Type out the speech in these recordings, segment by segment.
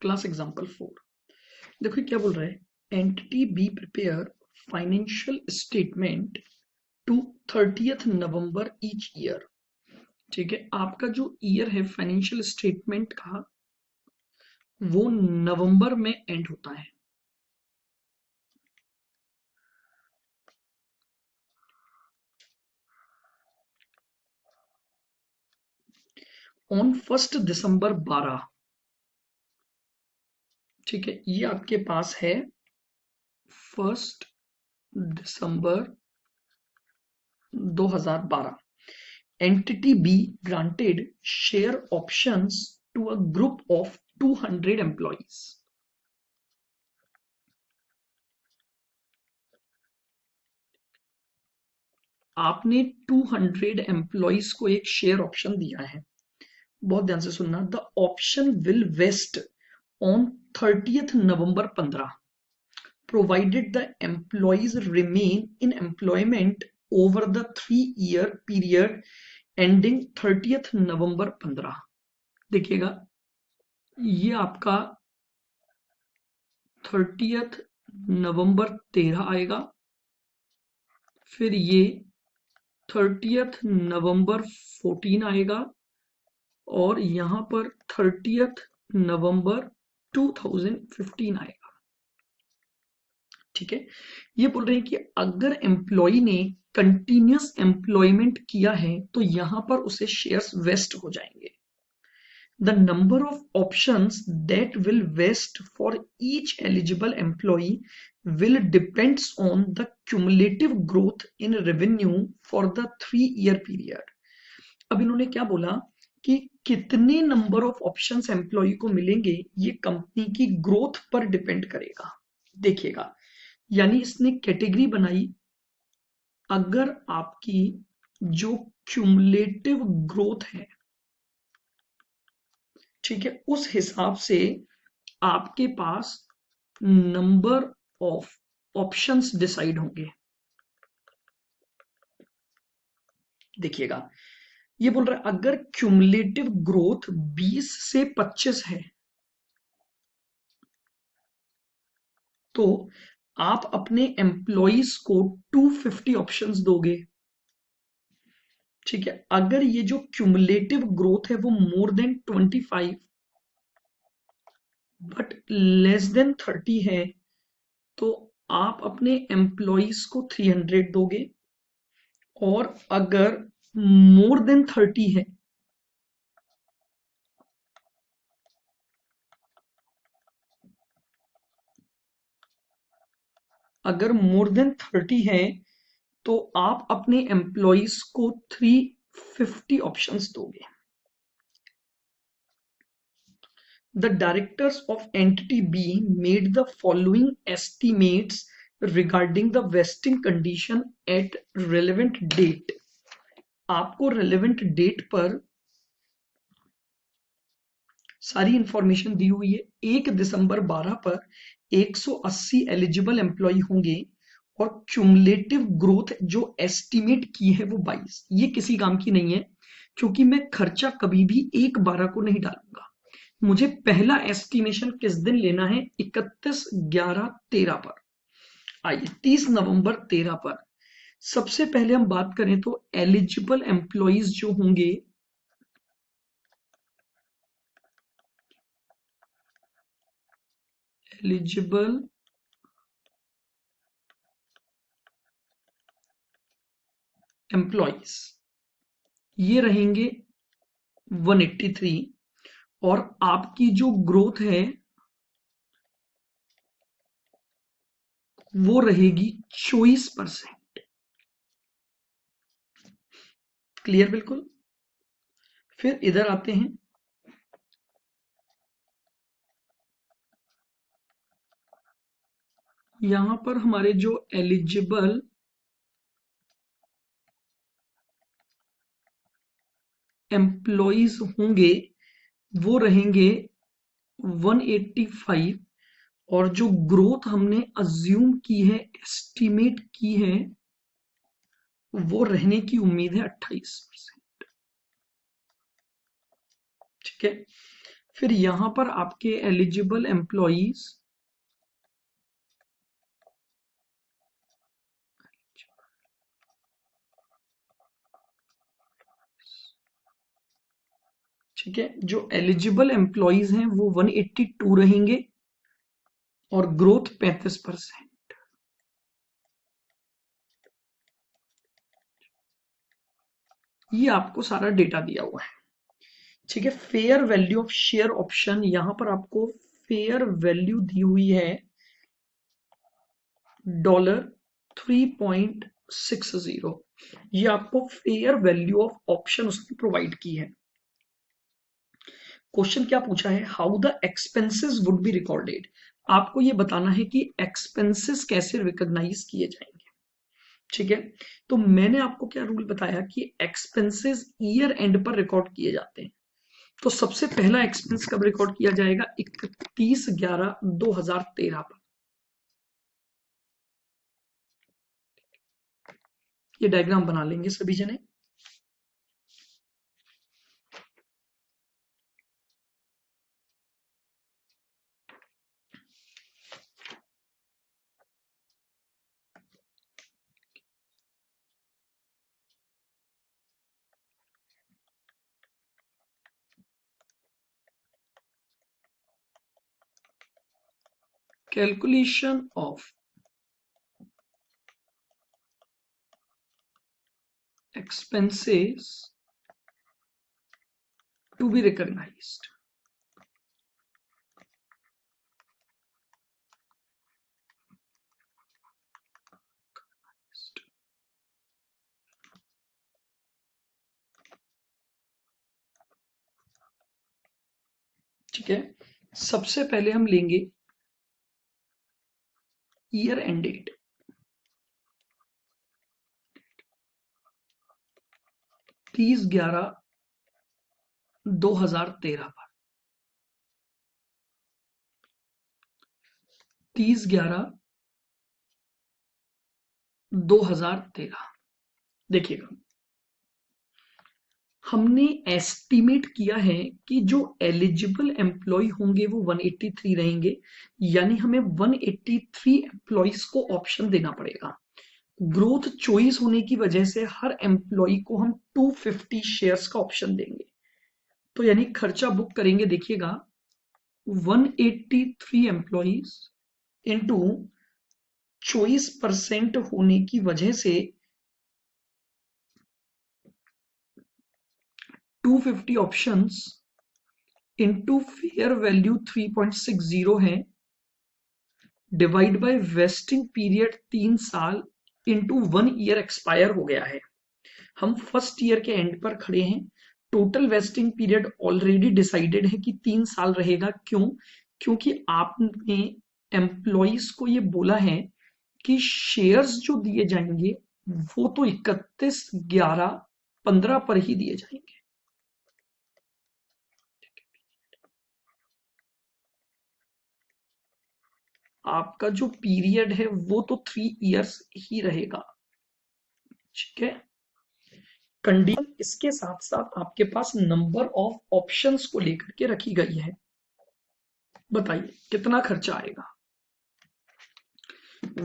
Class example 4। देखो क्या बोल रहा है, entity be prepare financial statement to 30th November each year. ठीक है, आपका जो ईयर है फाइनेंशियल स्टेटमेंट का वो नवंबर में एंड होता है। ऑन 1 दिसंबर 12। ठीक है, ये आपके पास है 1 दिसंबर 2012। Entity B granted share options to a group of 200 employees. आपने 200 एम्प्लॉइज को एक शेयर ऑप्शन दिया है। बहुत ध्यान से सुनना। The option will vest on 30th November 15 provided the employees remain in employment over the 3-year period ending 30th November 15। देखिएगा, ये आपका 30th नवंबर 13 आएगा, फिर ये 30th नवंबर 14 आएगा और यहां पर 30th नवंबर 2015 आएगा। ठीक है, ये बोल रहे हैं कि अगर एम्प्लॉय ने कंटिन्यूअस एम्प्लॉयमेंट किया है तो यहां पर उसे शेयर्स वेस्ट हो जाएंगे। The number of options that will vest for each eligible employee will depends on the cumulative growth in revenue for the 3-year period। अब इन्होंने क्या बोला कि कितने नंबर ऑफ ऑप्शंस एम्प्लॉय को मिलेंगे ये कंपनी की ग्रोथ पर डिपेंड करेगा। देखिएगा, यानी इसने कैटेगरी बनाई, अगर आपकी जो क्यूमुलेटिव ग्रोथ है, ठीक है, उस हिसाब से आपके पास नंबर ऑफ ऑप्शंस डिसाइड होंगे। देखिएगा, ये बोल रहा है अगर क्यूमुलेटिव ग्रोथ 20 से 25 है तो आप अपने एम्प्लॉइज को 250 ऑप्शंस दोगे। ठीक है, अगर ये जो क्यूमुलेटिव ग्रोथ है वो more than 25 but less than 30 है तो आप अपने एम्प्लॉइज को 300 दोगे, और अगर मोर देन 30 है अगर मोर देन 30 है तो आप अपने एम्प्लॉइज को 350 ऑप्शंस दोगे। The directors of entity B made the following estimates regarding the vesting condition at relevant date। आपको relevant date पर सारी इंफॉर्मेशन दी हुई है। 1 दिसंबर 12 पर 180 एलिजिबल एम्प्लॉय होंगे और क्यूमुलेटिव ग्रोथ जो एस्टिमेट की है वो 22। ये किसी काम की नहीं है क्योंकि मैं खर्चा कभी भी 1/12 को नहीं डालूंगा। मुझे पहला एस्टिमेशन किस दिन लेना है? 31/11/13 पर। आइए 30 नवंबर 13 पर सबसे पहले हम बात करें तो एलिजिबल एम्प्लॉइज जो होंगे, एलिजिबल एम्प्लॉइज ये रहेंगे 183 और आपकी जो ग्रोथ है वो रहेगी 24%। क्लियर? बिल्कुल। फिर इधर आते हैं, यहां पर हमारे जो एलिजिबल एम्प्लॉइज होंगे वो रहेंगे 185 और जो ग्रोथ हमने अज्यूम की है, एस्टिमेट की है, वो रहने की उम्मीद है 28%। ठीक है, फिर यहां पर आपके एलिजिबल एम्प्लॉइज ठीक है, जो एलिजिबल एम्प्लॉइज हैं वो 182 रहेंगे और ग्रोथ 35%। ये आपको सारा डेटा दिया हुआ है। ठीक है, fair value of share option, यहां पर आपको फेयर वैल्यू दी हुई है $3.60। ये आपको फेयर वैल्यू ऑफ ऑप्शन उसने प्रोवाइड की है। क्वेश्चन क्या पूछा है, how the expenses would be recorded. आपको ये बताना है कि एक्सपेंसेस कैसे रिकॉग्नाइज किए जाएंगे। ठीक है, तो मैंने आपको क्या रूल बताया कि एक्सपेंसेस ईयर एंड पर रिकॉर्ड किए जाते हैं। तो सबसे पहला एक्सपेंस कब रिकॉर्ड किया जाएगा, 31/11/2013 पर। ये डायग्राम बना लेंगे सभी जने। Calculation of expenses to be recognized। ठीक है, सबसे पहले हम लेंगे ईयर एंड डेट। 30/11/2013 पर। 30/11/2013 देखिएगा, हमने एस्टिमेट किया है कि जो एलिजिबल एम्प्लॉय होंगे वो 183 रहेंगे, यानी हमें 183 एम्प्लॉयज को ऑप्शन देना पड़ेगा। ग्रोथ चॉइस होने की वजह से हर एम्प्लॉय को हम 250 शेयर्स का ऑप्शन देंगे। तो यानी खर्चा बुक करेंगे, देखिएगा 183 एम्प्लॉयज इनटू चॉइस परसेंट होने की वजह से 250 ऑप्शंस इनटू फेयर वैल्यू 3.60 है, डिवाइड बाय वेस्टिंग पीरियड 3 साल इनटू 1 ईयर एक्सपायर हो गया है। हम फर्स्ट ईयर के एंड पर खड़े हैं। Total vesting period already decided है कि 3 साल रहेगा। क्यों? क्योंकि आपने एम्प्लॉइज को ये बोला है कि शेयर्स जो दिए जाएंगे वो तो 31/11/15 पर ही दिए जाएंगे। आपका जो पीरियड है वो तो 3 इयर्स ही रहेगा। ठीक है, कंडीशन इसके साथ साथ आपके पास नंबर ऑफ ऑप्शंस को लेकर के रखी गई है। बताइए कितना खर्चा आएगा।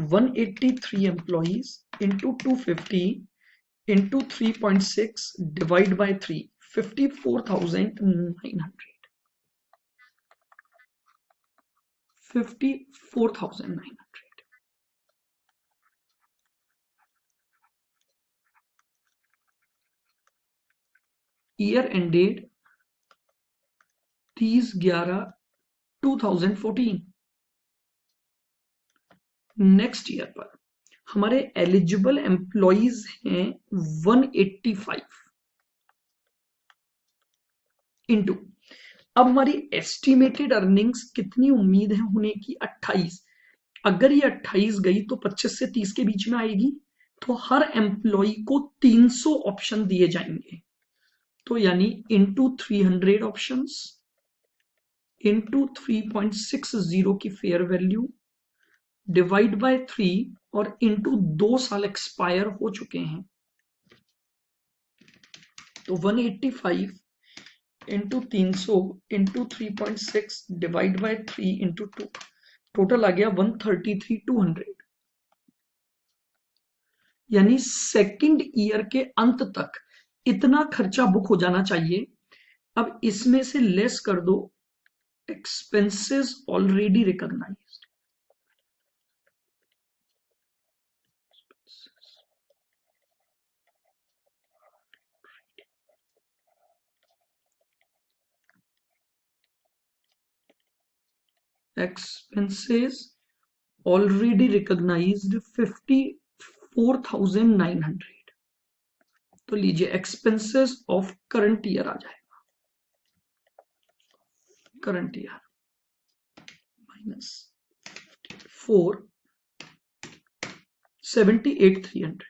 183 employees into 250 into 3.6 divide by 3, 54,900। 54,900। Year ended 30/11/2014। Next year पर हमारे एलिजिबल एम्प्लॉइज हैं 185 इंटू, अब हमारी एस्टिमेटेड अर्निंग्स कितनी उम्मीद है होने की, 28। अगर ये 28 गई तो 25 से 30 के बीच में आएगी। तो हर एम्प्लॉय को 300 ऑप्शन दिए जाएंगे। तो यानी इंटू 300 ऑप्शंस इंटू 3.60 की फेयर वैल्यू डिवाइड बाय 3 और इंटू 2 साल एक्सपायर हो चुके हैं। तो 185 into 300 into 3.6 divide by 3 into 2, total आ गया 133,200। यानी सेकंड ईयर के अंत तक इतना खर्चा बुक हो जाना चाहिए। अब इसमें से लेस कर दो expenses already recognised, expenses already recognised 54,900। तो लीजिए एक्सपेंसेस ऑफ करंट ईयर आ जाएगा, करंट ईयर माइनस 78,300।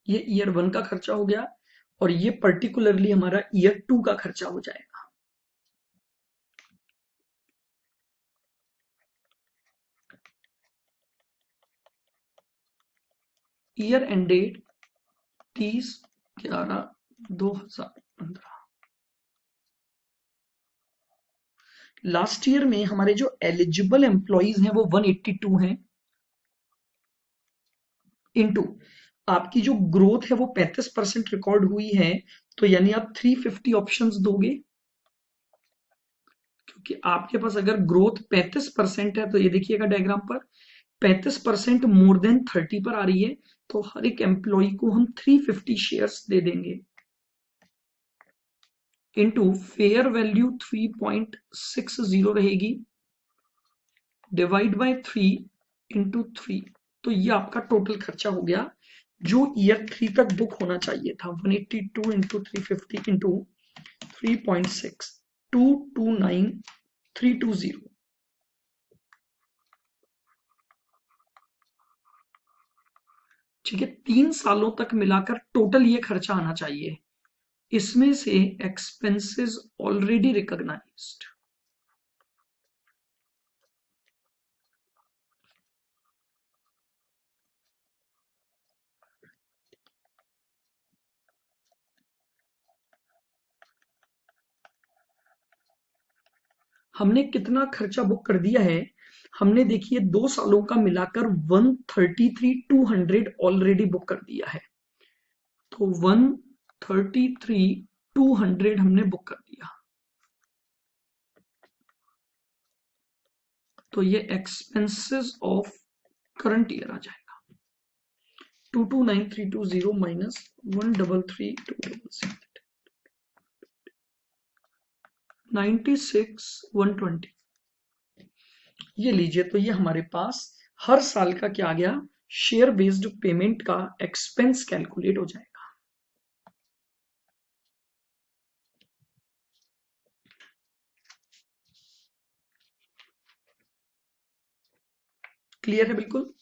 ये ईयर 1 का खर्चा हो गया और ये पर्टिकुलरली हमारा ईयर 2 का खर्चा हो जाएगा। Year ended 30/11/2015। लास्ट ईयर में हमारे जो एलिजिबल एम्प्लॉइज हैं वो 182 हैं, इनटू आपकी जो ग्रोथ है वो 35% रिकॉर्ड हुई है, तो यानी आप 350 ऑप्शंस दोगे, क्योंकि आपके पास अगर ग्रोथ 35% है तो ये देखिएगा डायग्राम पर 35% मोर देन 30 पर आ रही है, तो हर एक एम्प्लॉय को हम 350 शेयर्स दे देंगे, इनटू फेयर वैल्यू 3.60 रहेगी, डिवाइड बाय 3 इंटू 3। तो ये आपका टोटल खर्चा हो गया जो ईयर 3 तक बुक होना चाहिए था, 182 इंटू 350 इंटू 3.6, 229,320। ठीक है, 3 सालों तक मिलाकर टोटल ये खर्चा आना चाहिए। इसमें से एक्सपेंसेस ऑलरेडी रिकॉग्नाइज्ड, हमने कितना खर्चा बुक कर दिया है, हमने देखिए 2 सालों का मिलाकर 133,200 ऑलरेडी बुक कर दिया है। तो 133,200 हमने बुक कर दिया, तो ये एक्सपेंसेस ऑफ करंट ईयर आ जाएगा 229,320 माइनस 133,200, 96,120। ये लीजिए, तो ये हमारे पास हर साल का क्या आ गया, शेयर बेस्ड पेमेंट का एक्सपेंस कैलकुलेट हो जाएगा। क्लियर है बिल्कुल?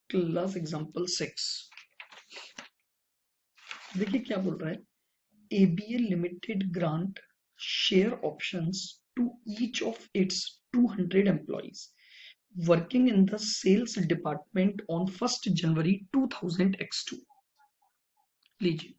क्लास एग्जांपल 6 देखिए क्या बोल रहा है, ABL limited grant share options to each of its 200 employees working in the sales department on 1st January 2000 X2। लीजिए,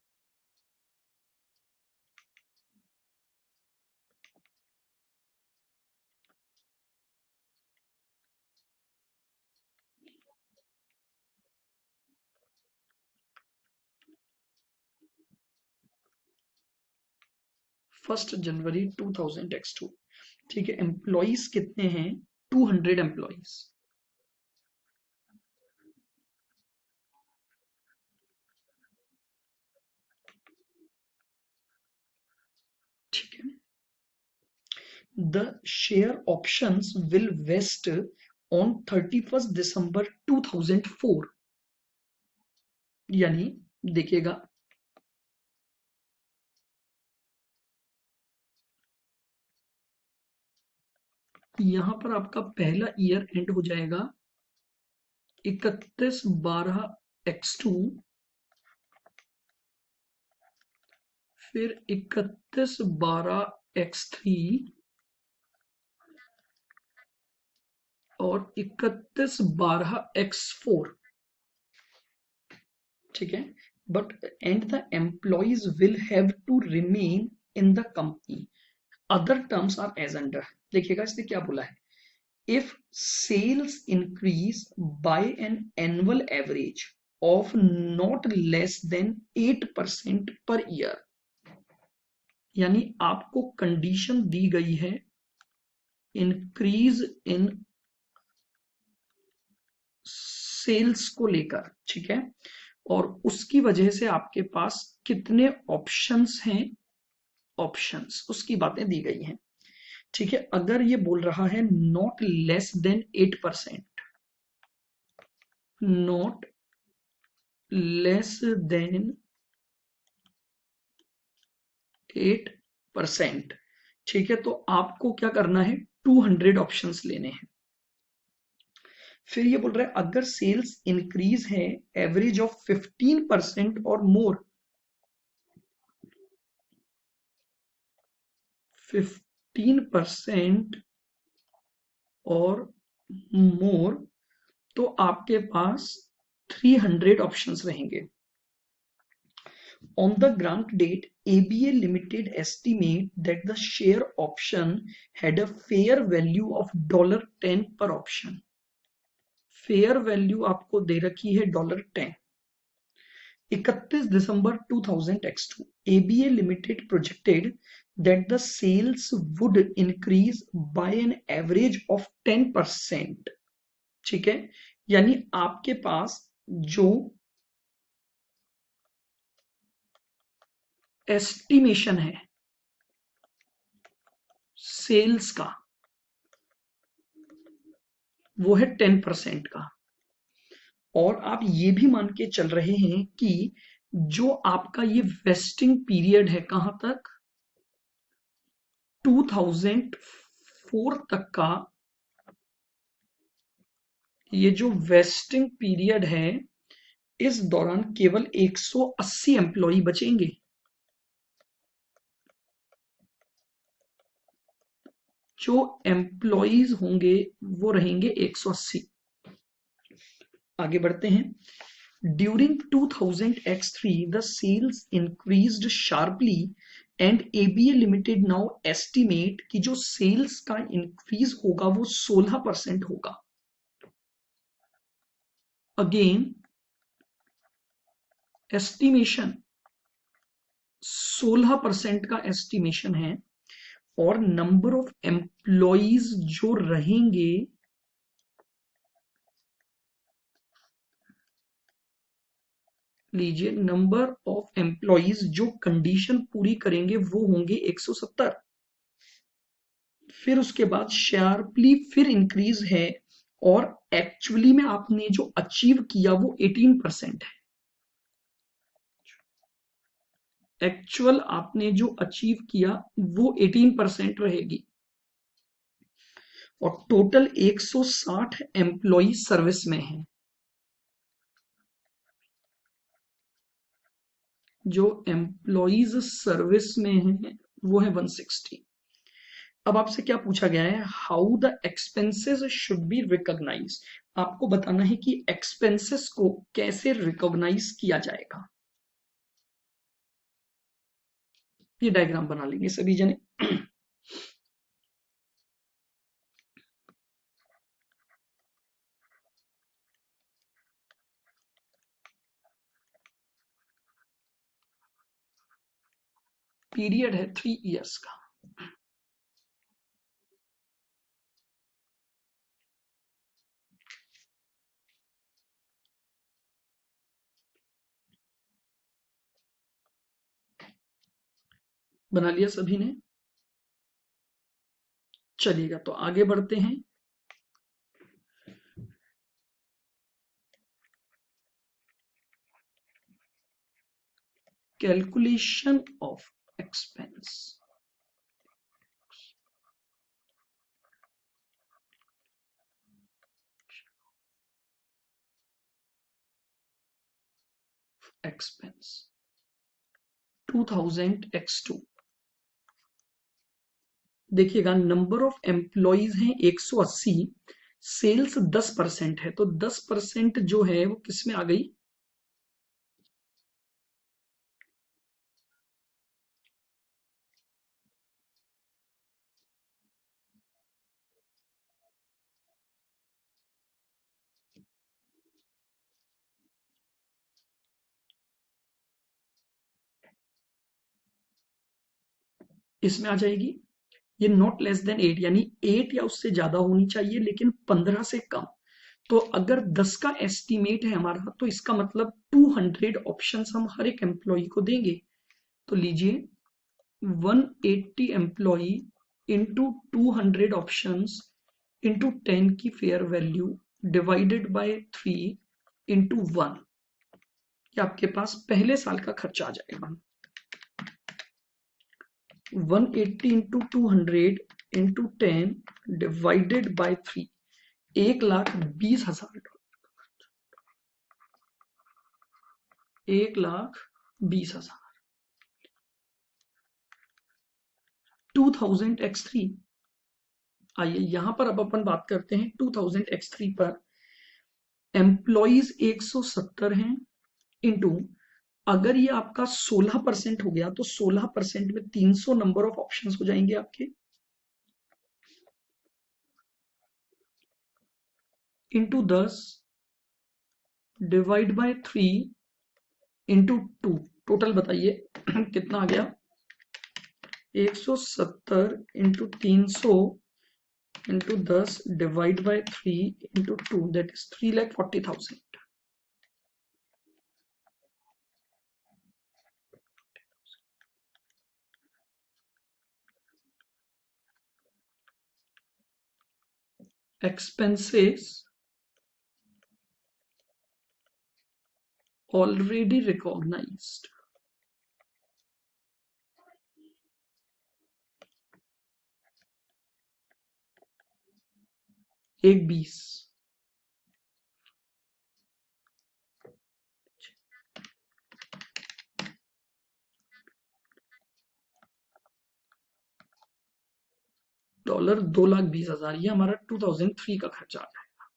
फर्स्ट जनवरी 2000 X2। ठीक है, एम्प्लॉइज कितने हैं, 200 एम्प्लॉइज। ठीक है, the share options will vest on 31st December 2004, यानी देखिएगा, यहां पर आपका पहला ईयर एंड हो जाएगा 31/12/X2, फिर 31/12/X3 और 31/12/X4, ठीक है। But and the employees will have to remain in the company, other terms are as under. देखिएगा इसने क्या बोला है, if sales increase by an annual average of not less than 8% per year, यानी आपको कंडीशन दी गई है इंक्रीज इन सेल्स को लेकर, ठीक है, और उसकी वजह से आपके पास कितने ऑप्शंस हैं, ऑप्शंस उसकी बातें दी गई हैं, ठीक है। अगर ये बोल रहा है not less than 8%, not less than 8%, ठीक है, तो आपको क्या करना है, 200 ऑप्शंस लेने हैं। फिर ये बोल रहा है अगर सेल्स इंक्रीज है एवरेज ऑफ 15% और मोर, 15% और मोर, तो आपके पास 300 ऑप्शंस रहेंगे। On the grant date, ABA Limited estimate that the share option had a fair value of $10 per option. Fair value आपको दे रखी है $10। 31 दिसंबर 2000 ABA Limited projected that the sales would increase by an average of 10%, ठीक है, यानी आपके पास जो estimation है sales का वो है 10% का, और आप ये भी मान के चल रहे हैं कि जो आपका ये वेस्टिंग पीरियड है कहां तक, 2004 तक का, ये जो वेस्टिंग पीरियड है इस दौरान केवल 180 एम्प्लॉय बचेंगे, जो एम्प्लॉयज होंगे वो रहेंगे 180। आगे बढ़ते हैं। During 2000X3 the sales increased sharply and ABA limited now estimate कि जो सेल्स का इंक्रीज होगा वो 16% होगा। अगेन एस्टिमेशन 16% का एस्टिमेशन है, और नंबर ऑफ एम्प्लॉइज जो रहेंगे लीजिए, नंबर ऑफ एम्प्लॉइज जो कंडीशन पूरी करेंगे वो होंगे 170। फिर उसके बाद शार्पली फिर इंक्रीज है, और एक्चुअली में आपने जो अचीव किया वो 18% है, एक्चुअल आपने जो अचीव किया वो 18% रहेगी, और टोटल 160 एम्प्लॉय सर्विस में है, जो एम्प्लॉइज सर्विस में है वो है 160। अब आपसे क्या पूछा गया है, how the expenses should be recognise, आपको बताना है कि एक्सपेंसेस को कैसे रिकॉग्नाइज किया जाएगा। ये डायग्राम बना लेंगे सभी जने। पीरियड है 3 इयर्स का। बना लिया सभी ने, चलिएगा तो आगे बढ़ते हैं। Calculation of expense. Expense 2000 x2। देखिएगा नंबर ऑफ एम्प्लॉइज हैं 180, सेल्स 10% है, तो 10% जो है वो किस में आ गई, इसमें आ जाएगी। ये नॉट लेस देन 8 यानी 8 या उससे ज्यादा होनी चाहिए, लेकिन 15 से कम। तो अगर 10 का एस्टिमेट है हमारा, तो इसका मतलब 200 ऑप्शंस हम हर एक एम्प्लॉय को देंगे। तो लीजिए 180 एम्प्लॉय इंटू 200 ऑप्शंस इंटू 10 की fair value divided by 3 into 1, ये आपके पास पहले साल का खर्चा आ जाएगा। 180 into 200 into 10 divided by 3, 1,20,000 dollar, 1,20,000। 2000 x3। आइए यहां पर अब अपन बात करते हैं 2000 x3 पर। एम्प्लॉइज 170 हैं इंटू, अगर ये आपका 16% हो गया तो 16% में 300 नंबर ऑफ ऑप्शंस हो जाएंगे आपके, into 10 divide by 3 into 2। Total बताइए कितना आ गया, 170 into 300 into 10 divide by 3 into 2, that is 3,40,000। expenses already recognized, एक 20। डॉलर 2,20,000, ये हमारा 2003 का खर्चा आ जाएगा।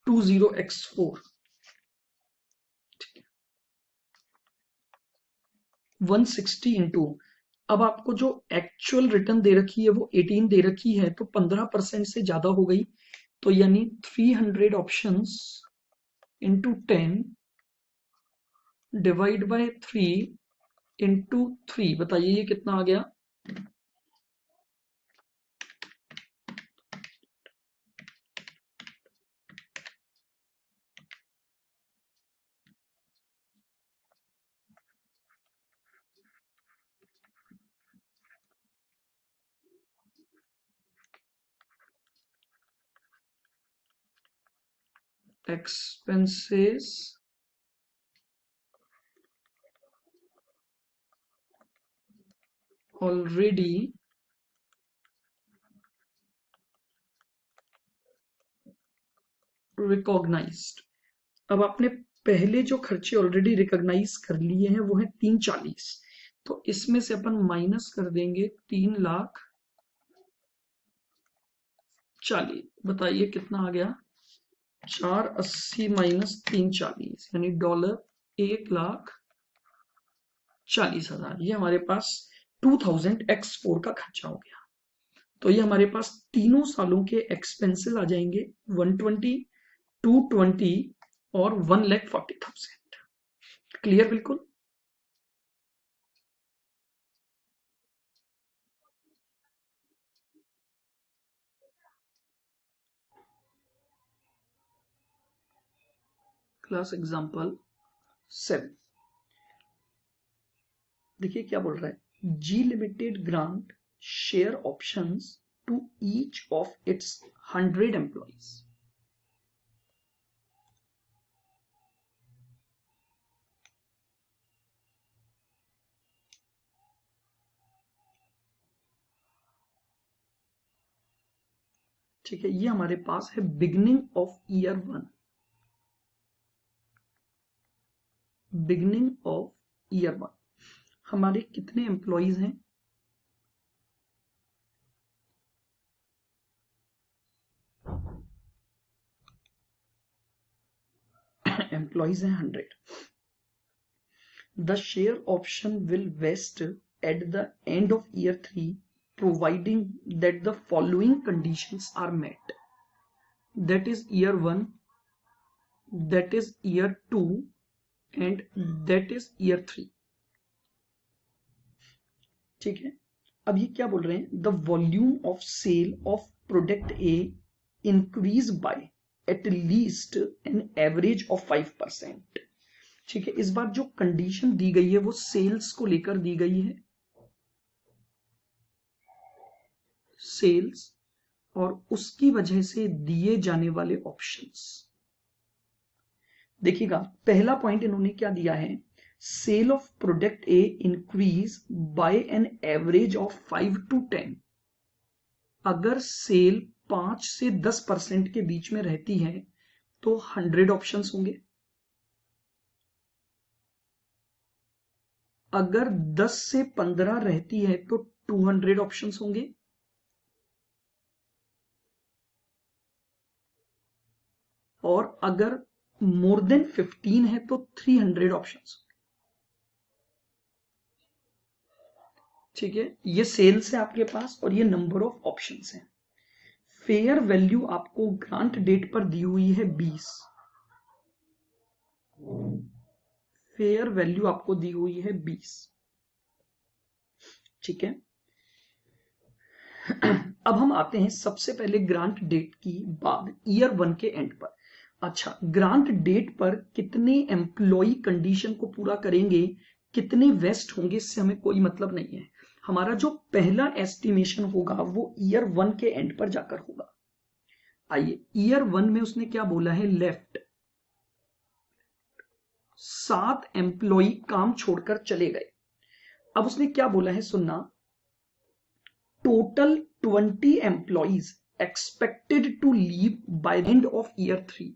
20x4 160 इंटू, अब आपको जो एक्चुअल रिटर्न दे रखी है वो 18 दे रखी है, तो 15% से ज्यादा हो गई, तो यानी 300 options into 10 divide by 3 into 3, बताइए ये कितना आ गया, expenses already recognized। अब आपने पहले जो खर्चे ऑलरेडी रिकॉग्नाइज कर लिए हैं वो है 340, तो इसमें से अपन माइनस कर देंगे 3,40,000। बताइए कितना आ गया, 480 माइनस 340 यानी डॉलर 1,40,000। ये हमारे पास 2000 x4 का खर्चा हो गया। तो ये हमारे पास तीनों सालों के एक्सपेंसेस आ जाएंगे, 120, 220 और 1,40,000। क्लियर बिल्कुल। क्लास एग्जांपल 7, देखिए क्या बोल रहा है, G limited grant share options to each of its 100 employees. ठीक है, ये हमारे पास है beginning of year 1, beginning of year 1। हमारे कितने एम्प्लॉइज हैं? एम्प्लॉइज हैं 100। The share option will vest at the end of year 3 providing that the following conditions are met, that is year 1, that is year 2 and that is year 3। ठीक है, अब ये क्या बोल रहे हैं? The volume of sale of product A increase by at least an average of 5%। ठीक है, इस बार जो कंडीशन दी गई है वो सेल्स को लेकर दी गई है, सेल्स और उसकी वजह से दिए जाने वाले ऑप्शंस। देखिएगा, पहला पॉइंट इन्होंने क्या दिया है? Sale of product A increase by an average of 5 to 10। अगर सेल 5 से 10% के बीच में रहती है तो 100 ऑप्शंस होंगे, अगर 10 से 15 रहती है तो 200 ऑप्शंस होंगे, और अगर मोर देन 15 है तो 300 ऑप्शंस। ठीक है, ये सेल्स है आपके पास और ये नंबर ऑफ ऑप्शंस हैं। फेयर वैल्यू आपको ग्रांट डेट पर दी हुई है 20, फेयर वैल्यू आपको दी हुई है 20। ठीक है, अब हम आते हैं सबसे पहले ग्रांट डेट की बाद ईयर 1 के एंड पर। अच्छा, ग्रांट डेट पर कितने एम्प्लॉय कंडीशन को पूरा करेंगे, कितने वेस्ट होंगे, इससे हमें कोई मतलब नहीं है। हमारा जो पहला एस्टिमेशन होगा वो ईयर 1 के एंड पर जाकर होगा। आइए, ईयर 1 में उसने क्या बोला है? लेफ्ट 7 एम्प्लॉय काम छोड़कर चले गए। अब उसने क्या बोला है सुनना, total 20 employees expected to leave by the end of year 3।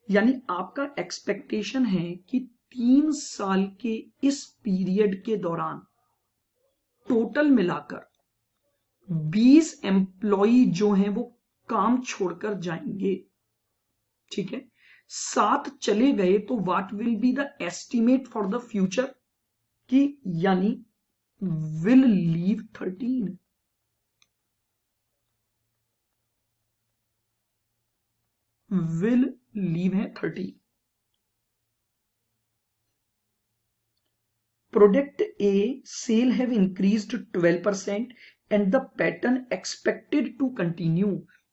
यानी आपका एक्सपेक्टेशन है कि 3 साल के इस पीरियड के दौरान टोटल मिलाकर 20 एम्प्लॉय जो हैं वो काम छोड़कर जाएंगे। ठीक है, 7 चले गए तो what will be the estimate for the future, कि यानी विल लीव 13, विल लीव है 13। Product A sale have increased 12% and the pattern expected to continue.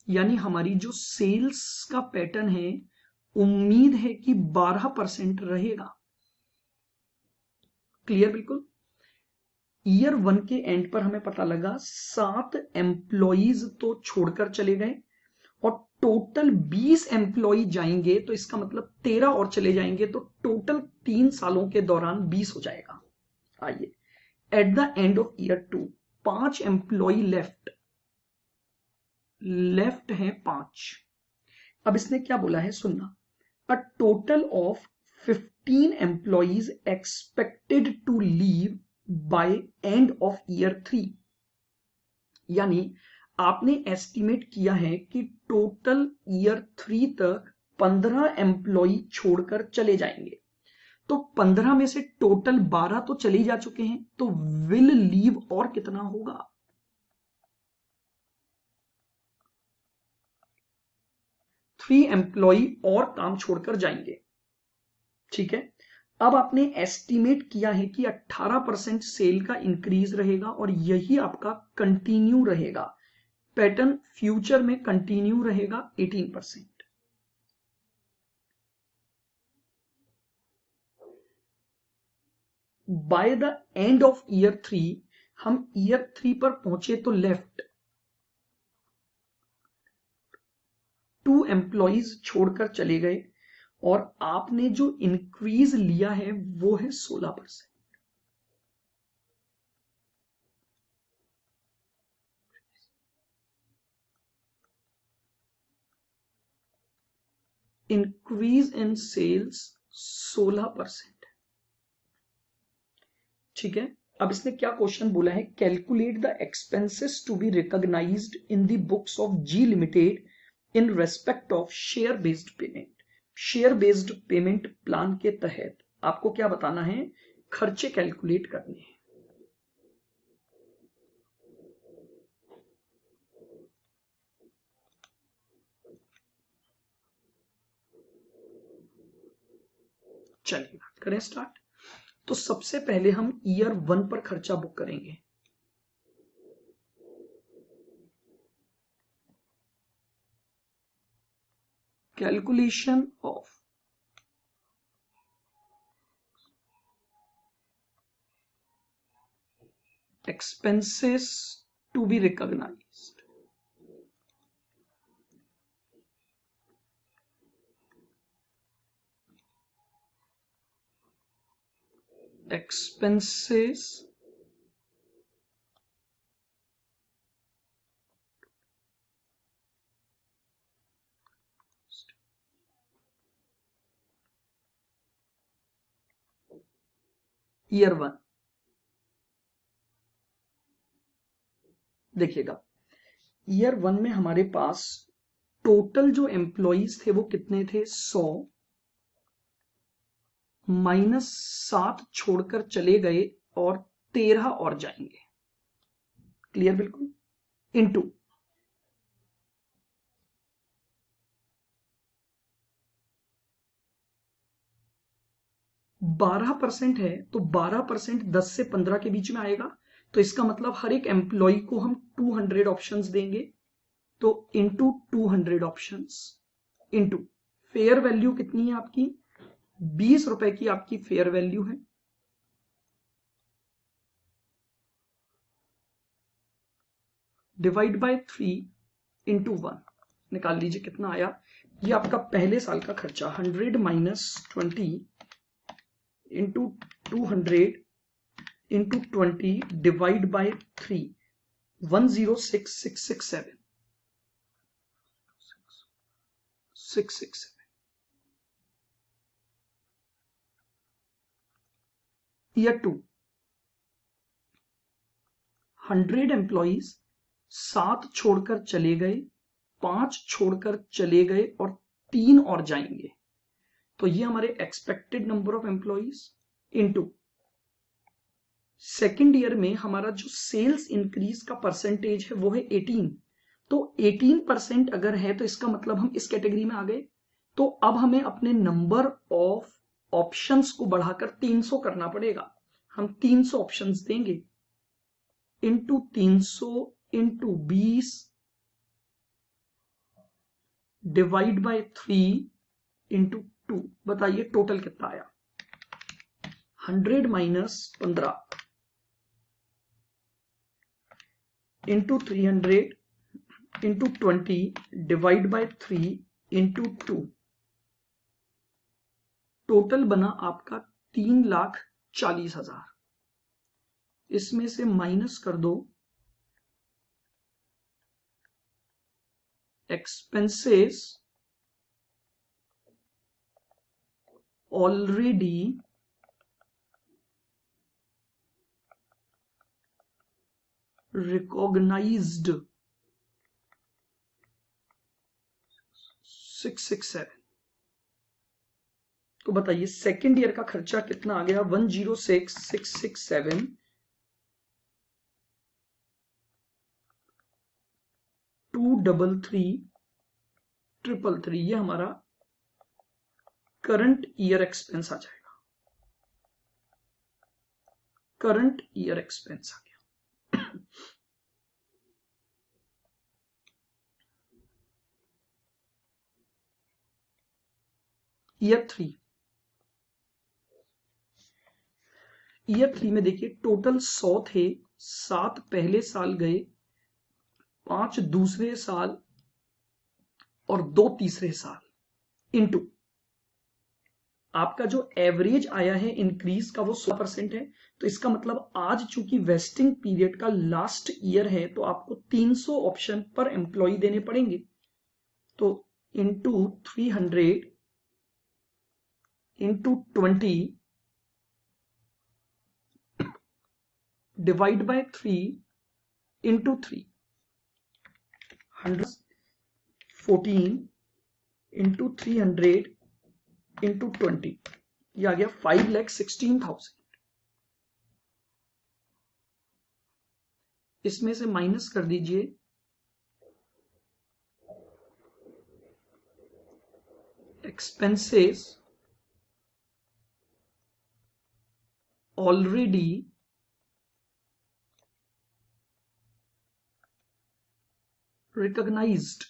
यानी हमारी जो सेल्स का पैटर्न है उम्मीद है कि 12% रहेगा। क्लियर? बिल्कुल। ईयर 1 के एंड पर हमें पता लगा 7 एम्प्लॉइज तो छोड़कर चले गए और टोटल 20 एम्प्लॉय जाएंगे, तो इसका मतलब 13 और चले जाएंगे, तो टोटल 3 सालों के दौरान 20 हो जाएगा। आइए, at the end of year 2 5 employee left, left है 5। अब इसने क्या बोला है सुनना, a total of 15 employees expected to leave by end of year 3। यानी आपने एस्टिमेट किया है कि टोटल ईयर 3 तक 15 एम्प्लॉय छोड़कर चले जाएंगे, तो 15 में से टोटल 12 तो चले जा चुके हैं, तो विल लीव और कितना होगा? 3 एम्प्लॉय और काम छोड़कर जाएंगे। ठीक है, अब आपने एस्टिमेट किया है कि 18% सेल का इंक्रीज रहेगा और यही आपका कंटिन्यू रहेगा, पैटर्न फ्यूचर में कंटिन्यू रहेगा 18%। Bye the end of year 3 हम ईयर 3 पर पहुंचे तो लेफ्ट 2 एम्प्लॉइज छोड़कर चले गए और आपने जो इंक्रीज लिया है वो है 16%। Increase in sales 16%। ठीक है, अब इसने क्या क्वेश्चन बोला है, calculate the expenses to be recognized in the books of G limited in respect of share based payment. Share based payment plan के तहत आपको क्या बताना है, खर्चे कैलकुलेट करने हैं। चलिए करें स्टार्ट। तो सबसे पहले हम ईयर 1 पर खर्चा बुक करेंगे। Calculation of expenses to be recognized। expenses year 1। देखिएगा ईयर 1 में हमारे पास टोटल जो एम्प्लॉइज थे वो कितने थे, 100 -7 छोड़कर चले गए और 13 और जाएंगे। क्लियर बिल्कुल। इनटू 12% है, तो 12% 10 से 15 के बीच में आएगा, तो इसका मतलब हर एक एम्प्लॉय को हम 200 ऑप्शंस देंगे। तो into 200 options into fair value कितनी है आपकी, 20 रुपए की आपकी फेयर वैल्यू है। डिवाइड बाय 3 इंटू 1 निकाल लीजिए कितना आया। ये आपका पहले साल का खर्चा 100 - 20 into 200 into 20 divide by 3 106,667 667। Year 2 100 employees 7 छोड़कर चले गए, 5 छोड़कर चले गए और 3 और जाएंगे, तो ये हमारे expected number of employees into second year में हमारा जो सेल्स इंक्रीज का परसेंटेज है वो है 18। तो 18% अगर है तो इसका मतलब हम इस कैटेगरी में आ गए। तो अब हमें अपने नंबर ऑफ ऑप्शंस को बढ़ाकर 300 करना पड़ेगा। हम 300 ऑप्शंस देंगे into 300 into 20 divide by 3 into 2। बताइए टोटल कितना आया, 100 - 15 into 300 into 20 divide by 3 into 2। Total बना आपका 3,40,000। इसमें से माइनस कर दो एक्सपेंसेस ऑलरेडी रिकॉग्नाइज्ड 667। तो बताइए सेकेंड ईयर का खर्चा कितना आ गया, 106,667 233,333। ये हमारा करंट ईयर एक्सपेंस आ जाएगा, करंट ईयर एक्सपेंस आ गया। ईयर 3, ईयर 3 में देखिए टोटल 100 थे, 7 पहले साल गए, 5 दूसरे साल और 2 तीसरे साल इनटू आपका जो एवरेज आया है इंक्रीज का वो 100% है। तो इसका मतलब आज चूंकि वेस्टिंग पीरियड का लास्ट ईयर है तो आपको 300 ऑप्शन पर एम्प्लॉय देने पड़ेंगे। तो into 300 into 20 divide by 3 into 3, 114 into 300 into 20, ये आ गया 5,16,000। इसमें से माइनस कर दीजिए एक्सपेंसेस ऑलरेडी रिकॉग्नाइज्ड,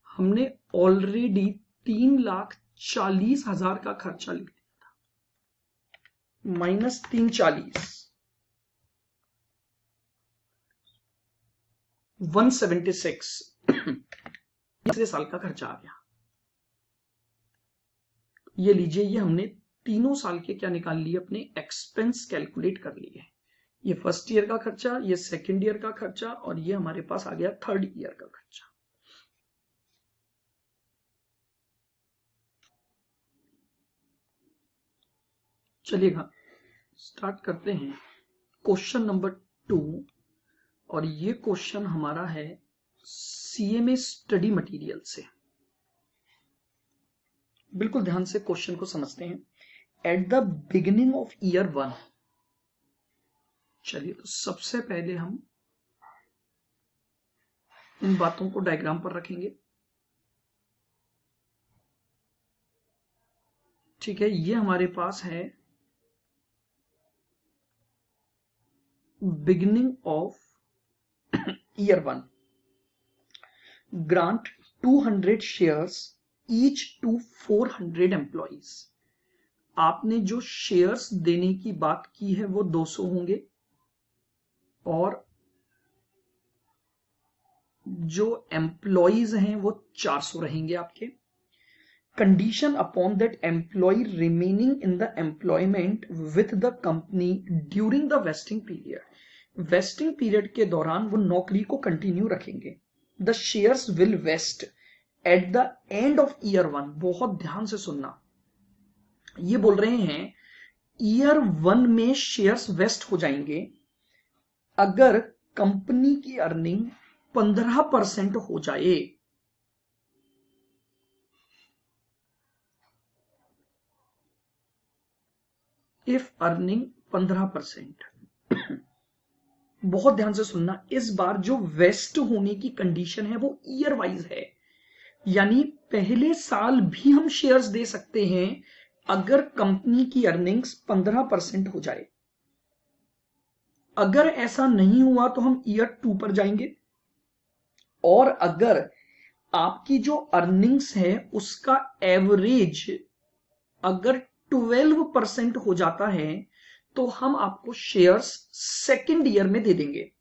हमने ऑलरेडी 3,40,000 का खर्चा लिख दिया था, माइनस 340, 176 तीसरे साल का खर्चा आ गया। ये लीजिए, ये हमने तीनों साल के क्या निकाल लिए, अपने एक्सपेंस कैलकुलेट कर लिए। ये फर्स्ट ईयर का खर्चा, ये सेकेंड ईयर का खर्चा, और ये हमारे पास आ गया थर्ड ईयर का खर्चा। चलिएगा स्टार्ट करते हैं क्वेश्चन नंबर 2, और ये क्वेश्चन हमारा है सीएमए स्टडी मटेरियल से। बिल्कुल ध्यान से क्वेश्चन को समझते हैं। At the beginning of year 1, चलिए तो सबसे पहले हम इन बातों को डायग्राम पर रखेंगे। ठीक है, ये हमारे पास है beginning of year 1, grant 200 shares each to 400 employees. आपने जो शेयर्स देने की बात की है वो 200 होंगे, और जो एम्प्लॉइज हैं वो 400 रहेंगे आपके। Condition upon that employee remaining in the employment with the company during the vesting period. Vesting period के दौरान वो नौकरी को कंटिन्यू रखेंगे। The shares will vest at the end of year 1। बहुत ध्यान से सुनना, ये बोल रहे हैं ईयर 1 में शेयर्स वेस्ट हो जाएंगे अगर कंपनी की अर्निंग 15% हो जाए। इफ अर्निंग 15%, बहुत ध्यान से सुनना, इस बार जो वेस्ट होने की कंडीशन है वो ईयर वाइज है, यानी पहले साल भी हम शेयर्स दे सकते हैं अगर कंपनी की अर्निंग्स 15% हो जाए। अगर ऐसा नहीं हुआ तो हम ईयर 2 पर जाएंगे, और अगर आपकी जो अर्निंग्स है उसका एवरेज अगर 12% हो जाता है तो हम आपको शेयर्स सेकेंड ईयर में दे देंगे।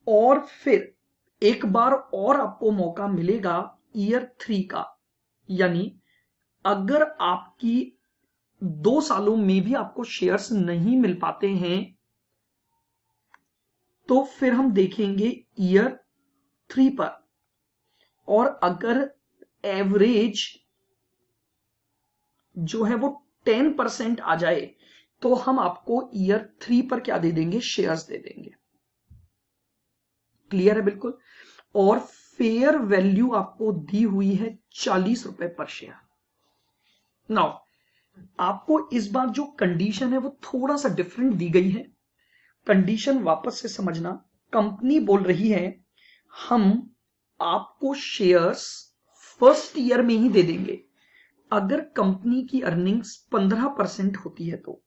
और फिर एक बार और आपको मौका मिलेगा ईयर 3 का, यानी अगर आपकी 2 सालों में भी आपको शेयर्स नहीं मिल पाते हैं तो फिर हम देखेंगे ईयर 3 पर, और अगर एवरेज जो है वो 10% आ जाए तो हम आपको ईयर 3 पर क्या दे देंगे, शेयर्स दे देंगे। क्लियर है बिल्कुल। और फेयर वैल्यू आपको दी हुई है 40 रुपए पर शेयर। नाउ आपको इस बार जो कंडीशन है वो थोड़ा सा डिफरेंट दी गई है। कंडीशन वापस से समझना, कंपनी बोल रही है हम आपको शेयर्स फर्स्ट ईयर में ही दे देंगे अगर कंपनी की अर्निंग्स 15% होती है तो।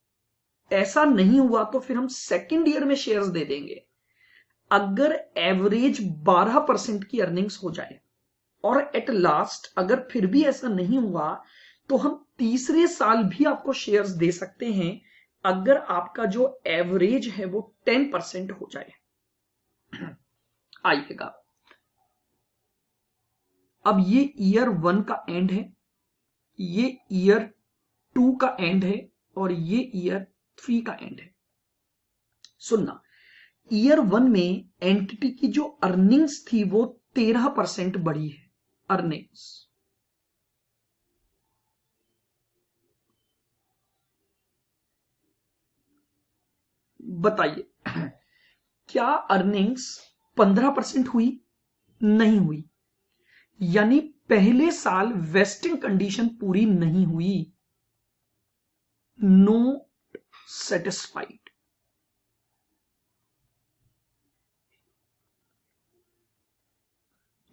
ऐसा नहीं हुआ तो फिर हम सेकेंड ईयर में शेयर्स दे देंगे अगर एवरेज 12% की अर्निंग्स हो जाए। और एट लास्ट अगर फिर भी ऐसा नहीं हुआ तो हम तीसरे साल भी आपको शेयर्स दे सकते हैं अगर आपका जो एवरेज है वो 10% हो जाए। आइएगा, अब ये ईयर 1 का एंड है, ये ईयर 2 का एंड है, और ये ईयर 3 का एंड है। सुनना, ईयर 1 में एंटिटी की जो अर्निंग्स थी वो 13% बढ़ी है। अर्निंग्स बताइए क्या अर्निंग्स 15% हुई? नहीं हुई, यानी पहले साल वेस्टिंग कंडीशन पूरी नहीं हुई, नो सेटिस्फाइड।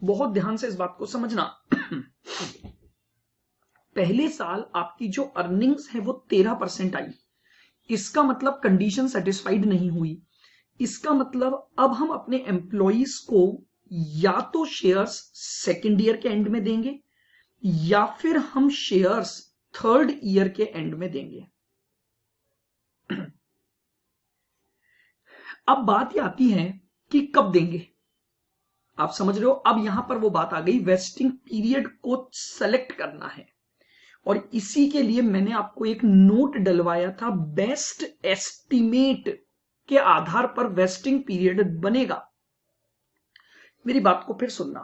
बहुत ध्यान से इस बात को समझना। पहले साल आपकी जो अर्निंग्स है वो 13% आई, इसका मतलब कंडीशन सेटिस्फाइड नहीं हुई। इसका मतलब अब हम अपने एम्प्लॉइज को या तो शेयर्स सेकेंड ईयर के एंड में देंगे या फिर हम शेयर्स थर्ड ईयर के एंड में देंगे। अब बात ये आती है कि कब देंगे। आप समझ रहे हो, अब यहां पर वो बात आ गई, वेस्टिंग पीरियड को सेलेक्ट करना है और इसी के लिए मैंने आपको एक नोट डलवाया था, बेस्ट एस्टिमेट के आधार पर वेस्टिंग पीरियड बनेगा। मेरी बात को फिर सुनना।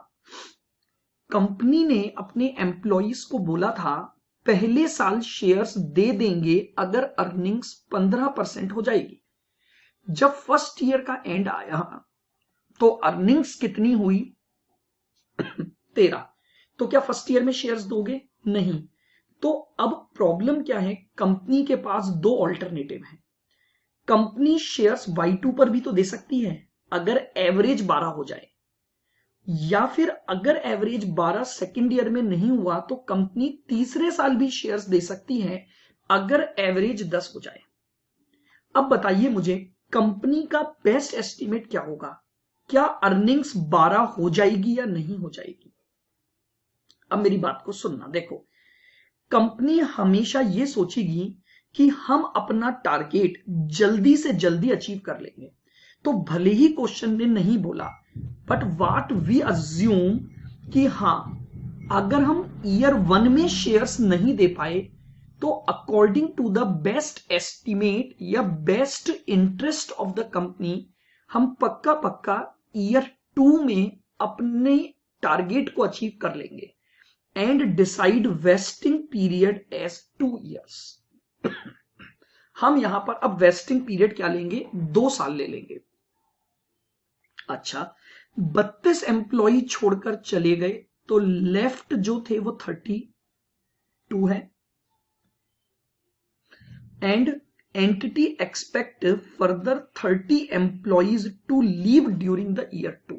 कंपनी ने अपने एम्प्लॉइज को बोला था पहले साल शेयर्स दे देंगे अगर अर्निंग्स 15% हो जाएगी। जब फर्स्ट ईयर का एंड आया तो अर्निंग्स कितनी हुई? 13। तो क्या फर्स्ट ईयर में शेयर्स दोगे? नहीं। तो अब प्रॉब्लम क्या है, कंपनी के पास दो ऑल्टरनेटिव है। कंपनी शेयर्स Y2 पर भी तो दे सकती है अगर एवरेज 12 हो जाए, या फिर अगर एवरेज 12 सेकेंड ईयर में नहीं हुआ तो कंपनी तीसरे साल भी शेयर्स दे सकती है अगर एवरेज 10 हो जाए। अब बताइए मुझे कंपनी का बेस्ट एस्टिमेट क्या होगा? क्या अर्निंग्स 12 हो जाएगी या नहीं हो जाएगी? अब मेरी बात को सुनना, देखो कंपनी हमेशा ये सोचेगी कि हम अपना टारगेट जल्दी से जल्दी अचीव कर लेंगे। तो भले ही क्वेश्चन ने नहीं बोला, बट व्हाट वी अज्यूम कि हाँ, अगर हम ईयर 1 में शेयर्स नहीं दे पाए तो according to the best estimate या best interest of the company हम पक्का पक्का ईयर 2 में अपने टारगेट को अचीव कर लेंगे and decide vesting period as 2 years। हम यहां पर अब वेस्टिंग पीरियड क्या लेंगे? 2 साल ले लेंगे। अच्छा, 32 एम्प्लॉय छोड़कर चले गए तो लेफ्ट जो थे वो 32 है and entity expect further 30 employees to leave during the year 2।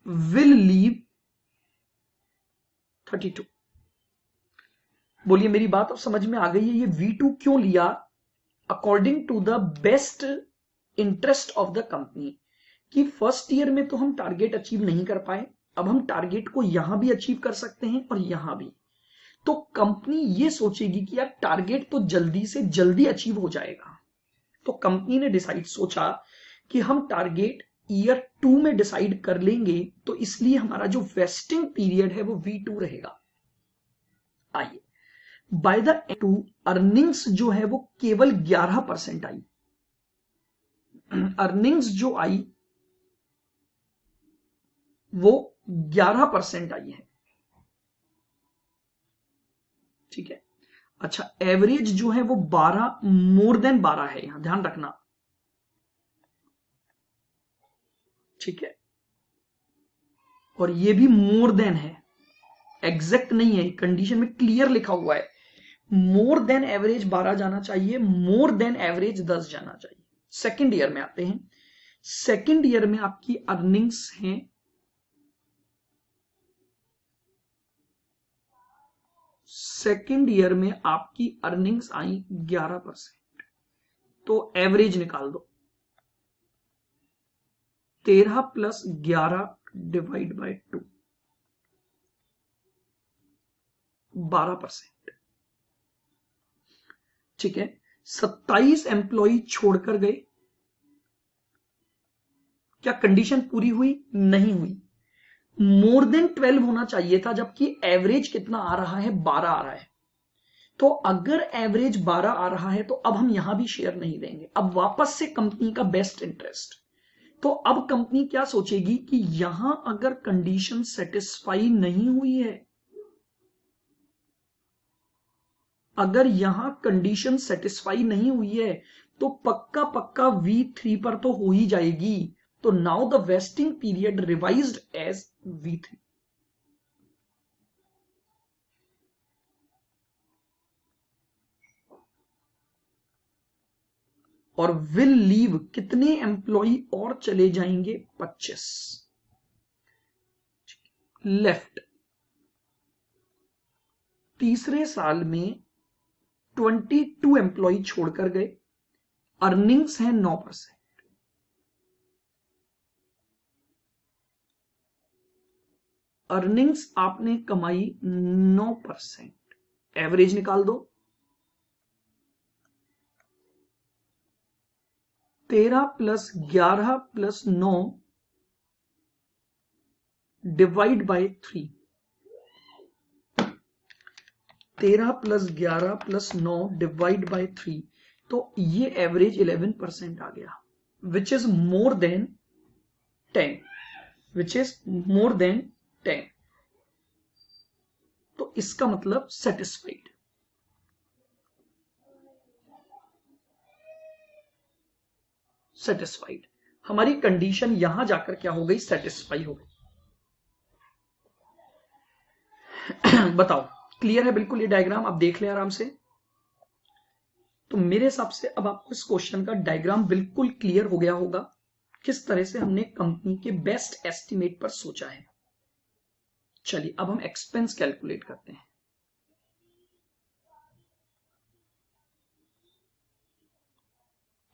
Will leave 32। बोलिए मेरी बात अब समझ में आ गई है? ये V2 क्यों लिया? According to the best interest of the company कि फर्स्ट ईयर में तो हम टारगेट अचीव नहीं कर पाए, अब हम टारगेट को यहां भी अचीव कर सकते हैं और यहां भी। तो कंपनी ये सोचेगी कि यार टारगेट तो जल्दी से जल्दी अचीव हो जाएगा, तो कंपनी ने डिसाइड सोचा कि हम टारगेट ईयर 2 में डिसाइड कर लेंगे, तो इसलिए हमारा जो वेस्टिंग पीरियड है वो V2 रहेगा। आइए, बाय द 2 अर्निंग्स जो है वो केवल 11% आई। अर्निंग्स जो आई वो 11% आई है, ठीक है। अच्छा, एवरेज जो है वो 12 मोर देन 12 है, यहां ध्यान रखना, ठीक है। और ये भी मोर देन है, एग्जैक्ट नहीं है, कंडीशन में क्लियर लिखा हुआ है मोर देन एवरेज 12 जाना चाहिए, मोर देन एवरेज 10 जाना चाहिए। सेकेंड ईयर में आते हैं। सेकेंड ईयर में आपकी अर्निंग्स हैं सेकेंड ईयर में आपकी अर्निंग्स आई 11%, तो एवरेज निकाल दो। 13 प्लस 11 डिवाइड बाय 2, 12%, ठीक है। 27 एम्प्लॉय छोड़कर गए, क्या कंडीशन पूरी हुई? नहीं हुई। मोर देन 12 होना चाहिए था, जबकि एवरेज कितना आ रहा है? 12 आ रहा है। तो अगर एवरेज 12 आ रहा है तो अब हम यहां भी शेयर नहीं देंगे। अब वापस से कंपनी का बेस्ट इंटरेस्ट, तो अब कंपनी क्या सोचेगी कि यहां अगर कंडीशन सेटिस्फाई नहीं हुई है अगर यहां कंडीशन सेटिस्फाई नहीं हुई है तो पक्का पक्का V3 पर तो हो ही जाएगी। तो now the vesting period revised as V3। और विल लीव, कितने एम्प्लॉय और चले जाएंगे? 25। लेफ्ट, तीसरे साल में 22 एम्प्लॉय छोड़कर गए, अर्निंग्स है 9%। अर्निंग्स आपने कमाई 9%, एवरेज निकाल दो। 13 + 11 + 9 डिवाइड बाय 3। 13 + 11 + 9 डिवाइड बाय 3, तो ये एवरेज 11% आ गया, which is more than 10, which is more than 10। तो इसका मतलब सेटिस्फाइड। सेटिस्फाइड, हमारी कंडीशन यहां जाकर क्या हो गई? सेटिस्फाई हो गई। बताओ, क्लियर है बिल्कुल ये डायग्राम? आप देख ले आराम से। तो मेरे हिसाब से अब आपको इस क्वेश्चन का डायग्राम बिल्कुल क्लियर हो गया होगा, किस तरह से हमने कंपनी के बेस्ट एस्टिमेट पर सोचा है। चलिए अब हम एक्सपेंस कैलकुलेट करते हैं।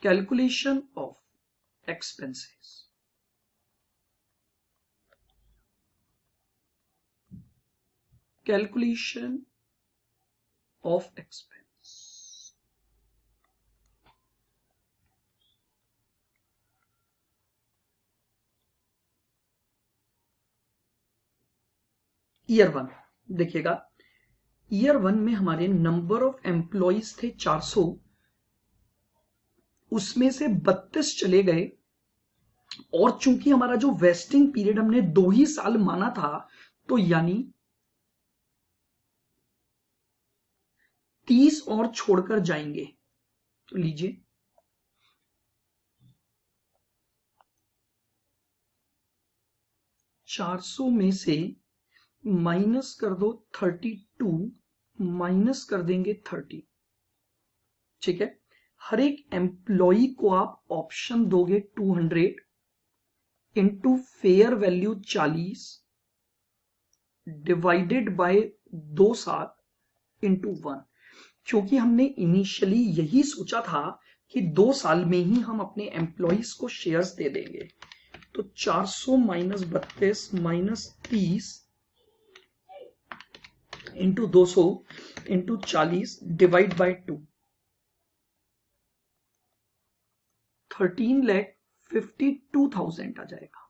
Calculation of expenses. Calculation of expense. Year 1 देखिएगा, ईयर 1 में हमारे नंबर ऑफ एम्प्लॉइज थे 400, उसमें से 32 चले गए, और चूंकि हमारा जो वेस्टिंग पीरियड हमने 2 ही साल माना था, तो यानी 30 और छोड़कर जाएंगे। तो लीजिए, $400 में से माइनस कर दो 32, माइनस कर देंगे 30। ठीक है, हर एक एम्प्लॉय को आप ऑप्शन दोगे 200 into fair value 40 divided by 2 साल इंटू 1। क्योंकि हमने इनिशियली यही सोचा था कि 2 साल में ही हम अपने एम्प्लॉयज को शेयर्स दे देंगे। तो 400 minus 32 minus 30 into 200 into 40 divide by 2, 13,52,000 आ जाएगा।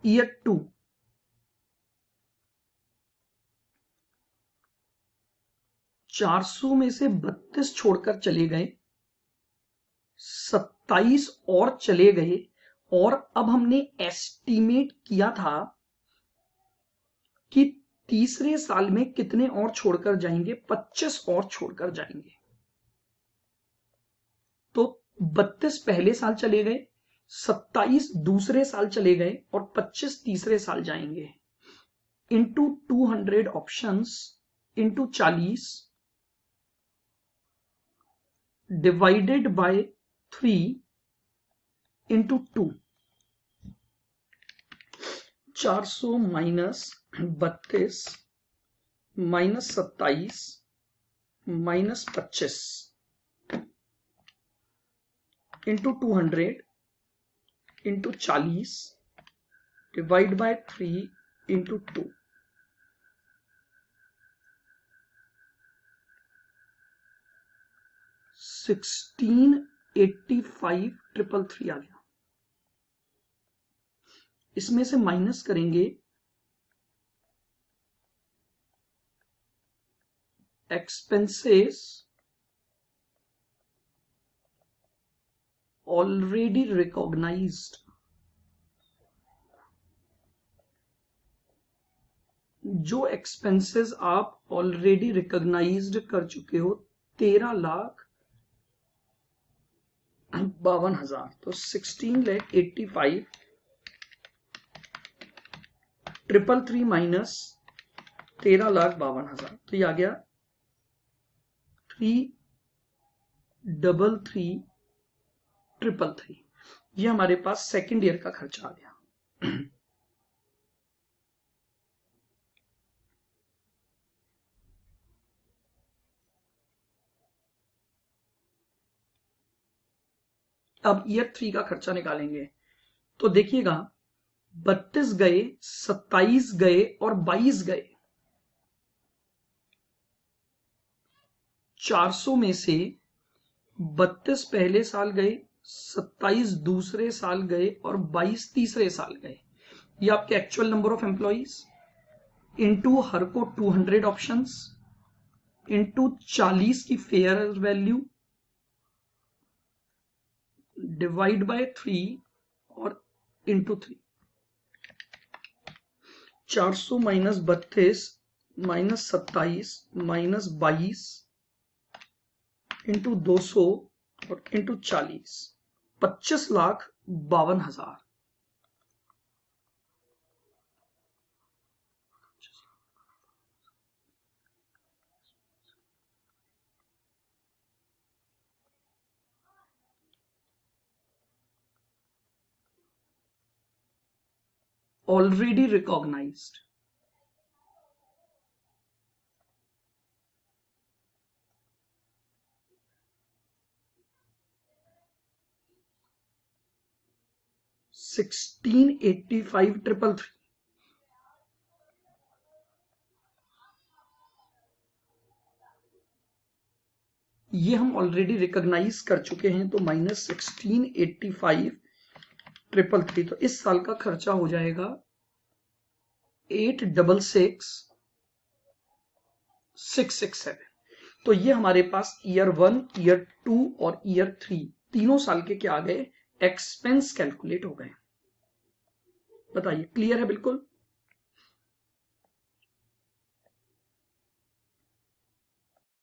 ईयर 2, $400 में से 32 छोड़कर चले गए, 27 और चले गए, और अब हमने एस्टीमेट किया था कि तीसरे साल में कितने और छोड़कर जाएंगे? 25 और छोड़कर जाएंगे। तो 32 पहले साल चले गए, 27 दूसरे साल चले गए, और 25 तीसरे साल जाएंगे। Into 200 options into 40 divided by 3 into 2। 400 minus 32 minus 27 minus 25 into 200 into 40 divide by 3 into 2। 1685,333 आ गया। इसमें से माइनस करेंगे एक्सपेंसेस ऑलरेडी रिकॉग्नाइज्ड जो एक्सपेंसेस आप ऑलरेडी रिकॉग्नाइज्ड कर चुके हो 13,52,000, तो 16,85,333 माइनस 13,52,000, तो ये आ गया 333,333। ये हमारे पास सेकेंड ईयर का खर्चा आ गया। अब ईयर 3 का खर्चा निकालेंगे, तो देखिएगा 32 गए, 27 गए और 22 गए। 400 में से 32 पहले साल गए, 27 दूसरे साल गए और 22 तीसरे साल गए। ये आपके actual number of employees into हर को 200 ऑप्शंस इनटू 40 की फेयर वैल्यू डिवाइड बाय 3 और into 3। 400 minus 32 minus 27 minus 22 into 200 और इंटू 40, 25,52,000। Already recognised. $16,85,333। ये हम ऑलरेडी रिकॉग्नाइज कर चुके हैं, तो माइनस 16,85,333, तो इस साल का खर्चा हो जाएगा 866,667। तो ये हमारे पास ईयर 1, ईयर 2 और ईयर 3 तीनों साल के क्या आ गए, एक्सपेंस कैलकुलेट हो गए। बताइए, क्लियर है बिल्कुल?